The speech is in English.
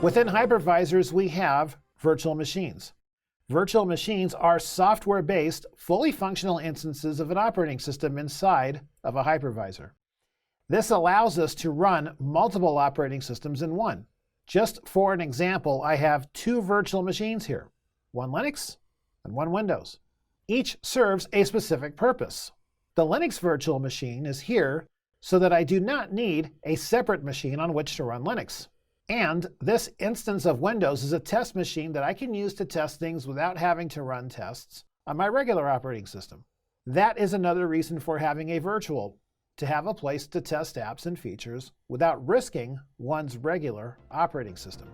Within hypervisors, we have virtual machines. Virtual machines are software-based, fully functional instances of an operating system inside of a hypervisor. This allows us to run multiple operating systems in one. Just for an example, I have two virtual machines here, one Linux and one Windows. Each serves a specific purpose. The Linux virtual machine is here so that I do not need a separate machine on which to run Linux. And this instance of Windows is a test machine that I can use to test things without having to run tests on my regular operating system. That is another reason for having a virtual, to have a place to test apps and features without risking one's regular operating system.